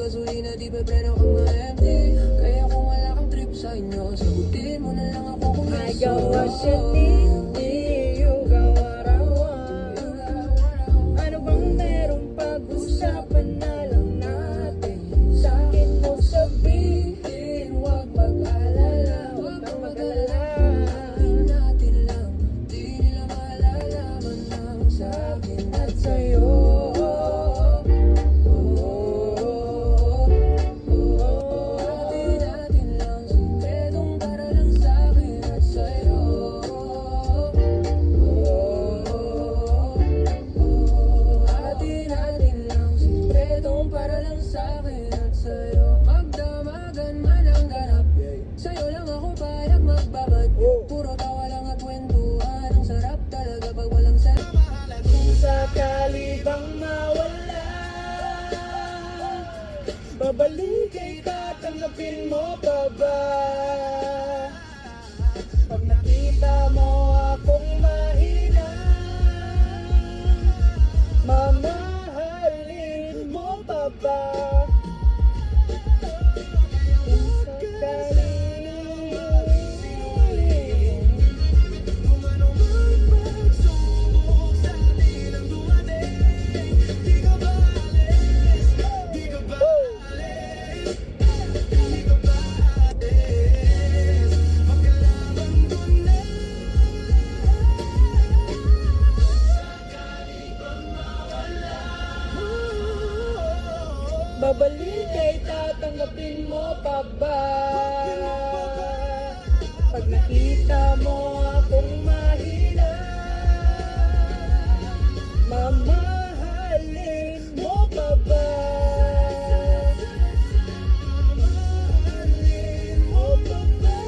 gasolina, di ba preno kang empty. Kaya kung wala kang trip sa inyo, sagutin mo na lang ako kung yes. I got what you need, you got what I want. Ano bang merong pag-usapan na lang natin? Sa'kin mo sabihin, huwag mag-alala, huwag kang mag-alala. Sabihin natin lang, di nila malalaman ang sa'kin at sa'yo. Puro tawa lang at kwentuhan. Ang sarap talaga pag walang sarap. Kung sakali bang mawala, babalik kay tatanggapin mo pa ba? Pag nakita mo akong mahina, mamahalin mo pa ba? Babalik kay tatanggapin mo pa ba? Pag nakita mo akong mahina, mamahalin mo pa ba? Mamahalin mo pa ba?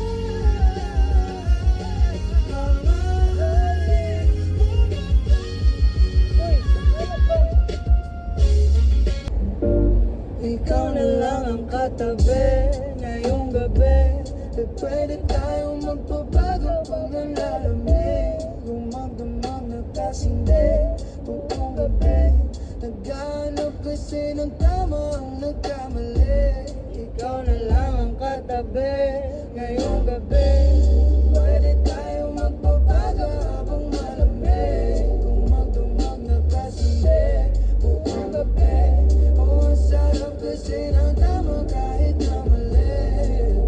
Mamahalin mo pa ba? Uy, ano ba? Ikaw na lang ang katabi ngayong gabi. Pwede tayong magpabago pag ang lalamig. Kung magdamag na kasindi buong gabi, naghanap kasi ng tama ang nagkamali. Ikaw na lang ang katabi ngayong gabi. Pwede tayong magpabago habang malamig. Kung magdamag na kasindi buong gabi, ang sarap kasi ng tama kahit na mali.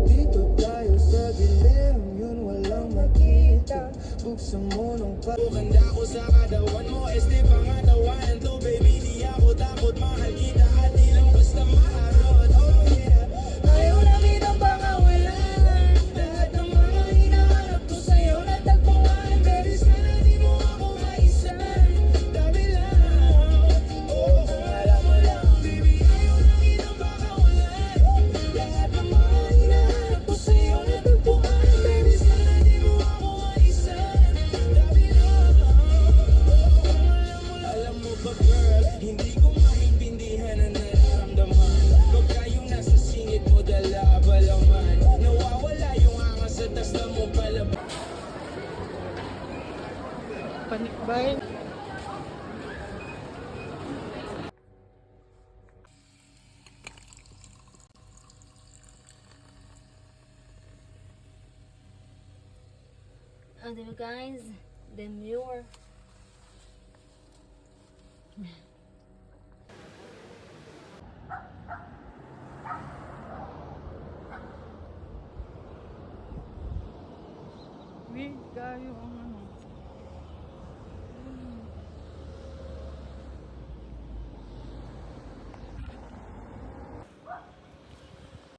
Dito tayo sa dilim, yun walang makita. Buksan mo nung Bukanda ko sa kadawan mo, este pangatawan to baby, di ako takot, mahal kita at di lang basta maharot. Oh yeah, ayaw namin ang pangawalan. Lahat ng mga hinahanap ko sa'yo natagpuan. Baby, sana di mo ako maisan. Dami lang, oh kung alam mo lang, baby, ayaw namin ang pangawalan. Lahat ng mga hinahanap ko sa'yo natagpuan. Baby, sana di mo ako maisan. Dami lang, alam mo ba girl, hindi ko maintindihan ang nararamdaman. Pagka yung nasa singit mo, dala ba laman? Nawawala yung angas sa tas na mo palabas. panikbay. Diba guys, demure. Big kayo ang